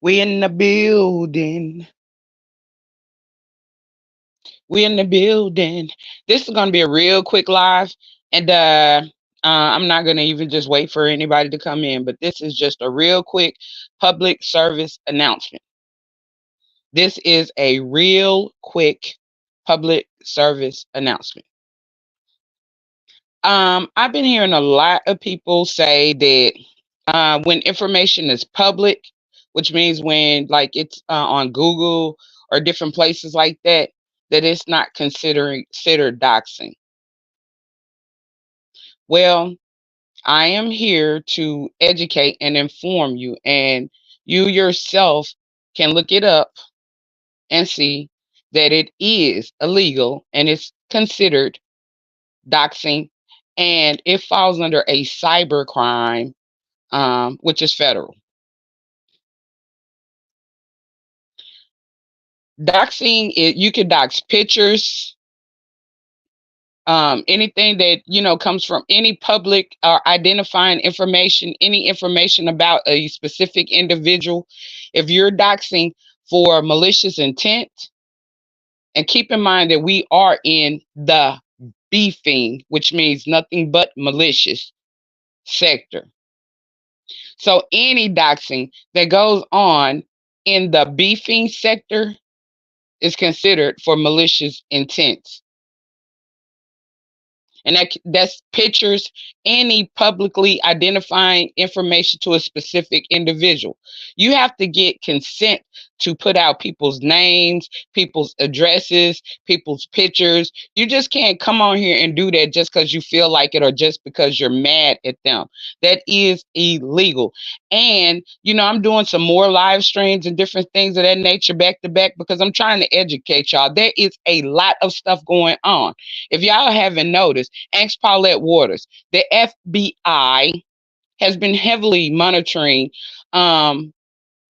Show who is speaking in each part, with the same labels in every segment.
Speaker 1: We in the building. We in the building. This is gonna be a real quick live, and I'm not gonna even just wait for anybody to come in. But this is just a real quick public service announcement. This is a real quick public service announcement. I've been hearing a lot of people say that when information is public, which means when like it's on Google or different places like that, that it's not considered doxing. Well, I am here to educate and inform you, and you yourself can look it up and see that it is illegal and it's considered doxing, and it falls under a cyber crime, which is federal. Doxing, you can dox pictures, anything that comes from any public or identifying information, any information about a specific individual. If you're doxing for malicious intent, and keep in mind that we are in the beefing, which means nothing but malicious sector. So any doxing that goes on in the beefing sector is considered for malicious intent. And that's pictures, any publicly identifying information to a specific individual. You have to get consent to put out people's names, people's addresses, people's pictures. You just can't come on here and do that just because you feel like it or just because you're mad at them. That is illegal. And I'm doing some more live streams and different things of that nature back to back because I'm trying to educate y'all. There is a lot of stuff going on. If y'all haven't noticed, ask Paulette Waters. The FBI has been heavily monitoring um,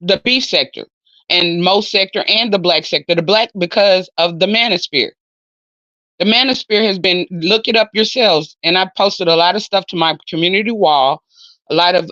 Speaker 1: the beef sector and most sector and the black sector. The black because of the manosphere. The manosphere has been, look it up yourselves. And I posted a lot of stuff to my community wall, a lot of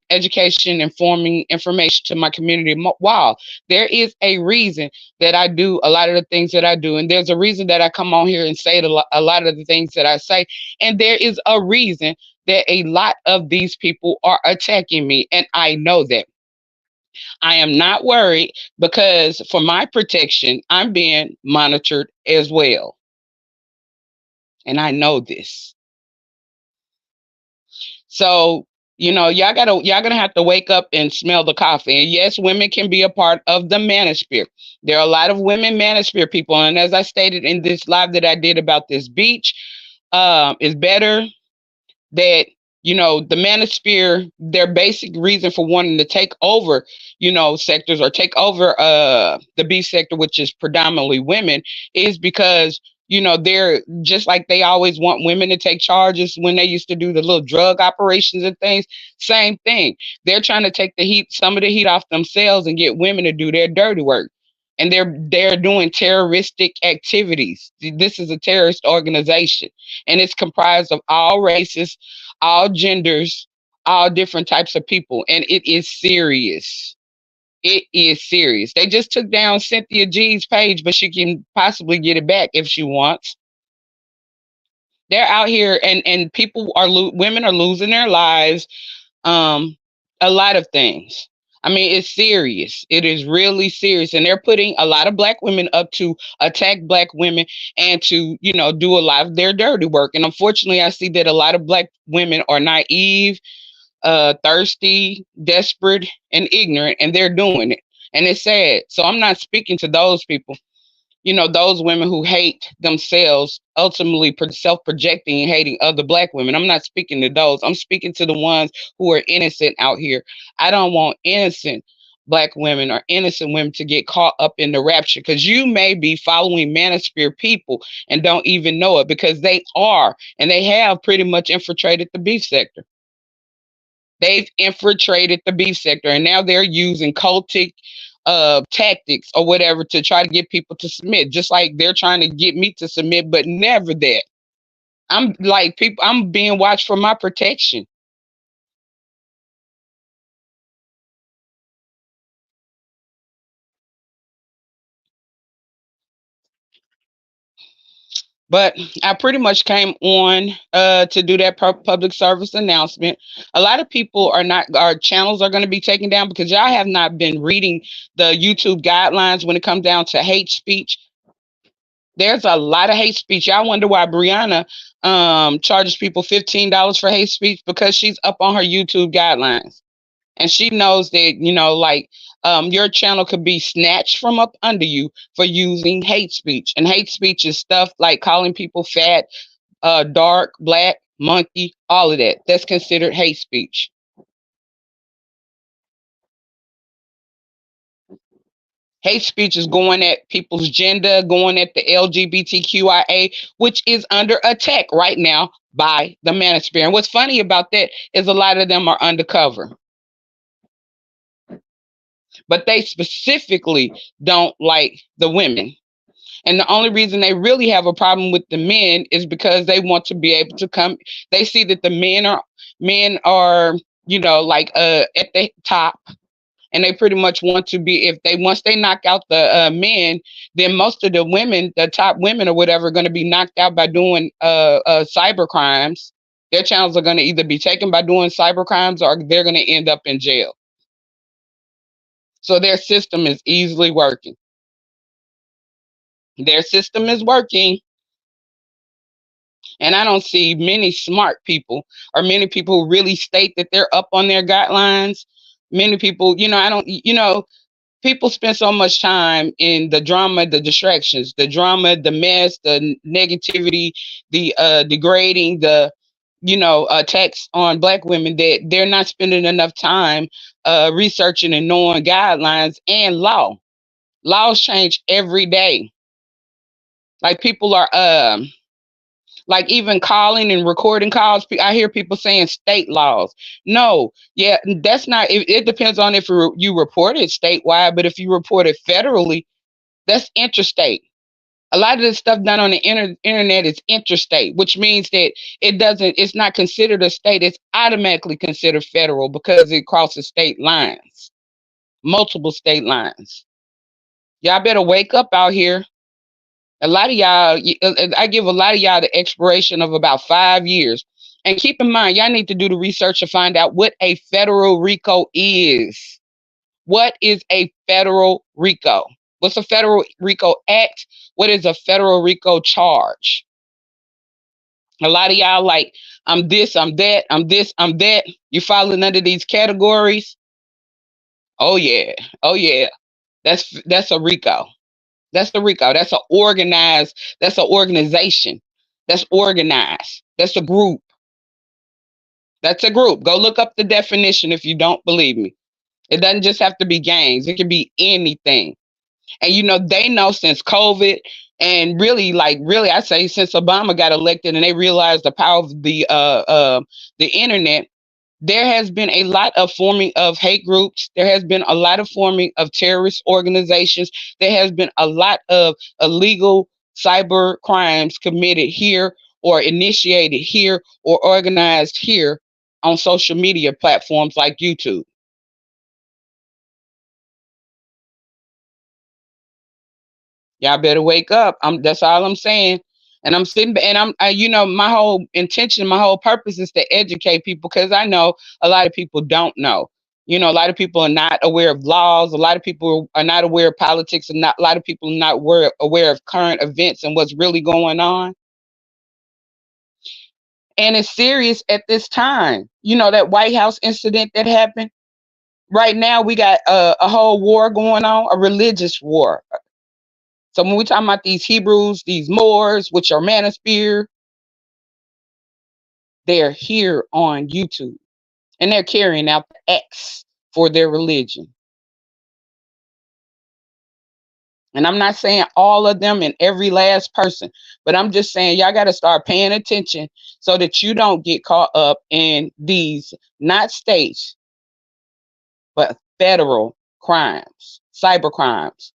Speaker 1: education, informing information to my community wall. There is a reason that I do a lot of the things that I do. And there's a reason that I come on here and say a lot of the things that I say. And there is a reason that a lot of these people are attacking me. And I know that. I am not worried because for my protection, I'm being monitored as well. And I know this. So, y'all gonna have to wake up and smell the coffee. And yes, women can be a part of the manosphere. There are a lot of women manosphere people. And as I stated in this live that I did about this beach, it's better that the manosphere, their basic reason for wanting to take over sectors or take over the beef sector, which is predominantly women, is because they're just like they always want women to take charges when they used to do the little drug operations and things. Same thing, they're trying to take some of the heat off themselves and get women to do their dirty work. And they're doing terroristic activities. This is a terrorist organization, and it's comprised of all races, all genders, all different types of people, and it is serious. It is serious. They just took down Cynthia G's page, but she can possibly get it back if she wants. They're out here, and people are women are losing their lives. um a lot of things. I mean, it's serious. It is really serious, and they're putting a lot of black women up to attack black women and to do a lot of their dirty work. And unfortunately, I see that a lot of black women are naive, thirsty, desperate, and ignorant, and they're doing it. And it's sad. So I'm not speaking to those people, those women who hate themselves, ultimately self-projecting and hating other black women. I'm not speaking to those. I'm speaking to the ones who are innocent out here. I don't want innocent black women or innocent women to get caught up in the rapture, because you may be following manosphere people and don't even know it, because they are, and they have pretty much infiltrated the beef sector. They've infiltrated the beef sector, and now they're using cultic tactics or whatever to try to get people to submit, just like they're trying to get me to submit, but never that. I'm like, people, I'm being watched for my protection. But I pretty much came on to do that public service announcement. A lot of people are not, our channels are going to be taken down because y'all have not been reading the YouTube guidelines when it comes down to hate speech. There's a lot of hate speech. Y'all wonder why Brianna charges people $15 for hate speech, because she's up on her YouTube guidelines. And she knows that, like, your channel could be snatched from up under you for using hate speech. And hate speech is stuff like calling people fat, dark, black, monkey, all of that. That's considered hate speech. Hate speech is going at people's gender, going at the LGBTQIA, which is under attack right now by the manosphere. And what's funny about that is a lot of them are undercover, but they specifically don't like the women. And the only reason they really have a problem with the men is because they want to be able to come. They see that the men are, like at the top, and they pretty much want to be, if they, once they knock out the men, then most of the women, the top women or whatever, are going to be knocked out by doing cyber crimes. Their channels are going to either be taken by doing cyber crimes, or they're going to end up in jail. So their system is easily working. Their system is working. And I don't see many smart people, or many people who really state that they're up on their guidelines. Many people, I don't, people spend so much time in the drama, the distractions, the drama, the mess, the negativity, the degrading, the, attacks on Black women, that they're not spending enough time researching and knowing guidelines and law. Laws change every day. Like, people are like, even calling and recording calls. I hear people saying state laws. No, yeah, that's not. It depends on if you report it statewide, but if you report it federally, that's interstate. A lot of this stuff done on the internet is interstate, which means that it's not considered a state. It's automatically considered federal because it crosses state lines, multiple state lines. Y'all better wake up out here. A lot of y'all, I give a lot of y'all the expiration of about 5 years. And keep in mind, y'all need to do the research to find out what a federal RICO is. What is a federal RICO? What's a federal RICO act? What is a federal RICO charge? A lot of y'all like, I'm this, I'm that, I'm this, I'm that. You falling under these categories? Oh yeah, oh yeah. That's a RICO. That's the RICO. That's an organization. That's organized. That's a group. That's a group. Go look up the definition if you don't believe me. It doesn't just have to be gangs. It can be anything. And they know since COVID, and really, I say since Obama got elected and they realized the power of the internet, there has been a lot of forming of hate groups. There has been a lot of forming of terrorist organizations. There has been a lot of illegal cyber crimes committed here, or initiated here, or organized here on social media platforms like YouTube. Y'all better wake up. That's all I'm saying. And I'm sitting, and my whole intention, my whole purpose is to educate people, because I know a lot of people don't know. A lot of people are not aware of laws. A lot of people are not aware of politics, and a lot of people are not aware of current events and what's really going on. And it's serious at this time. That White House incident that happened. Right now, we got a whole war going on, a religious war. So when we're talking about these Hebrews, these Moors, which are manosphere, they're here on YouTube, and they're carrying out the X for their religion. And I'm not saying all of them and every last person, but I'm just saying y'all got to start paying attention so that you don't get caught up in these, not states, but federal crimes, cyber crimes.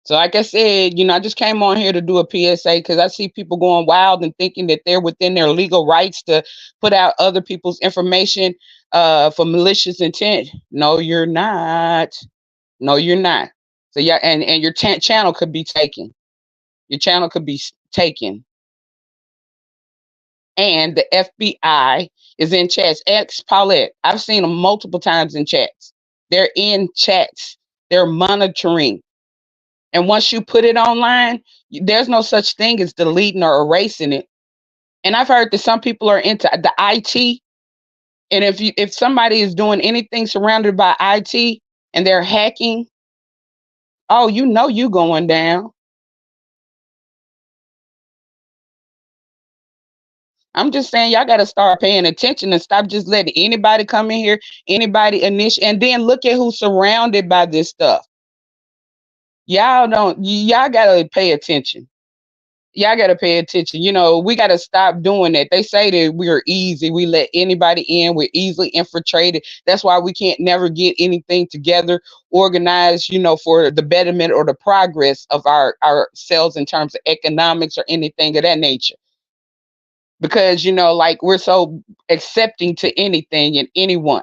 Speaker 1: So like I said, I just came on here to do a PSA because I see people going wild and thinking that they're within their legal rights to put out other people's information for malicious intent. No, you're not. No, you're not. So yeah, and your channel could be taken. Your channel could be taken. and the FBI is in chats. Ex Paulette, I've seen them multiple times in chats. They're in chats. They're monitoring. And once you put it online, there's no such thing as deleting or erasing it. And I've heard that some people are into the IT. And if somebody is doing anything surrounded by IT and they're hacking, oh, you going down. I'm just saying y'all got to start paying attention and stop just letting anybody come in here, anybody initiate, and then look at who's surrounded by this stuff. Y'all got to pay attention. Y'all got to pay attention. We got to stop doing that. They say that we're easy. We let anybody in. We're easily infiltrated. That's why we can't never get anything together, organized, for the betterment or the progress of ourselves in terms of economics or anything of that nature. Because, like we're so accepting to anything and anyone.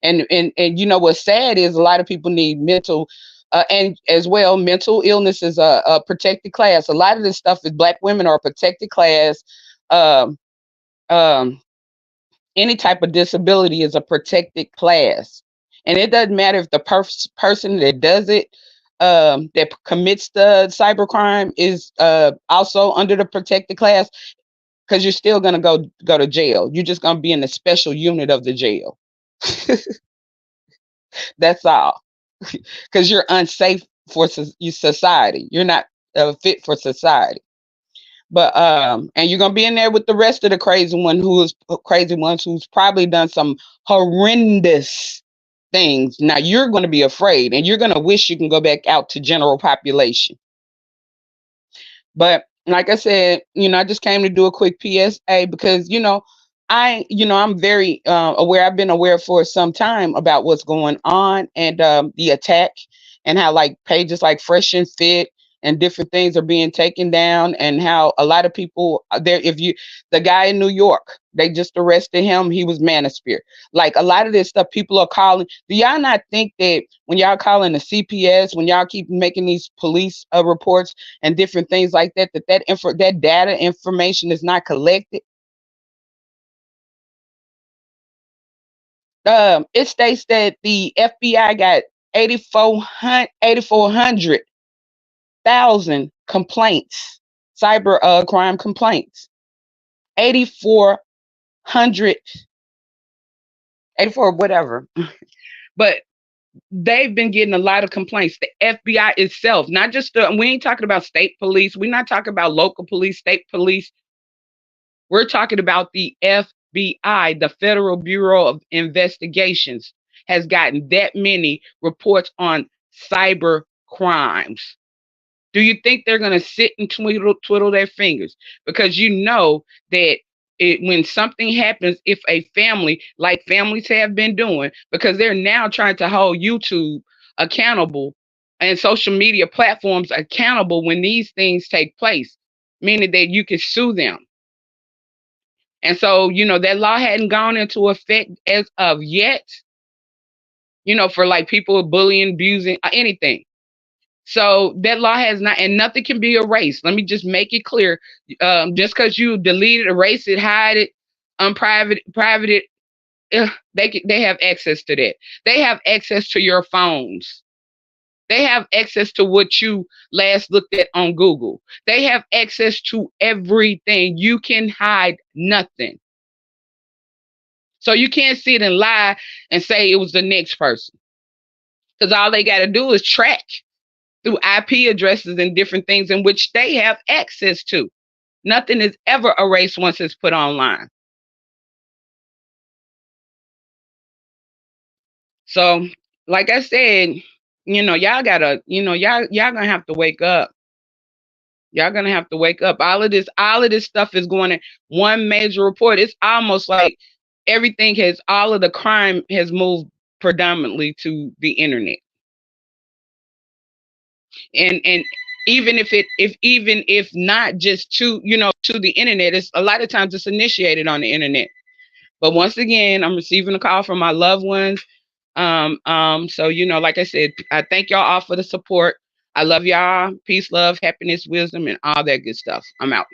Speaker 1: And what's sad is a lot of people need mental and as well mental illness is a protected class. A lot of this stuff is Black women are a protected class. um, um, any type of disability is a protected class, and it doesn't matter if the person that does it, that commits the cybercrime, is also under the protected class, because you're still going to go to jail. You're just going to be in the special unit of the jail. That's all. Because you're unsafe for society. You're not fit for society. But and you're gonna be in there with the rest of the crazy ones who's probably done some horrendous things. Now you're going to be afraid, and you're going to wish you can go back out to general population. But like I said, I just came to do a quick PSA because I'm very aware. I've been aware for some time about what's going on, and the attack, and how like pages like Fresh and Fit and different things are being taken down, and how a lot of people there. The guy in New York, they just arrested him. He was manosphere. Like a lot of this stuff, people are calling. Do y'all not think that when y'all calling the CPS, when y'all keep making these police reports and different things like that, that data information is not collected? It states that the FBI got 8400,000 complaints, cyber crime complaints. 8400, 84 whatever. But they've been getting a lot of complaints. The FBI itself, not just we ain't talking about state police. We're not talking about local police, state police. We're talking about the FBI, the Federal Bureau of Investigations, has gotten that many reports on cyber crimes. Do you think they're going to sit and twiddle their fingers? Because that when something happens, if a family, like families have been doing, because they're now trying to hold YouTube accountable and social media platforms accountable when these things take place, meaning that you can sue them. And so, that law hadn't gone into effect as of yet, for like people bullying, abusing, anything. So that law has not, and nothing can be erased. Let me just make it clear. Just because you delete it, erase it, hide it, private it, they have access to that. They have access to your phones. They have access to what you last looked at on Google. They have access to everything. You can hide nothing. So you can't sit and lie and say it was the next person. Because all they got to do is track through IP addresses and different things in which they have access to. Nothing is ever erased once it's put online. So, like I said, y'all gotta, y'all gonna have to wake up. Y'all gonna have to wake up. All of this stuff is going in one major report. It's almost like all of the crime has moved predominantly to the internet. And even if not just to the internet, it's a lot of times it's initiated on the internet. But once again, I'm receiving a call from my loved ones. So like I said, I thank y'all all for the support. I love y'all. Peace, love, happiness, wisdom, and all that good stuff. I'm out.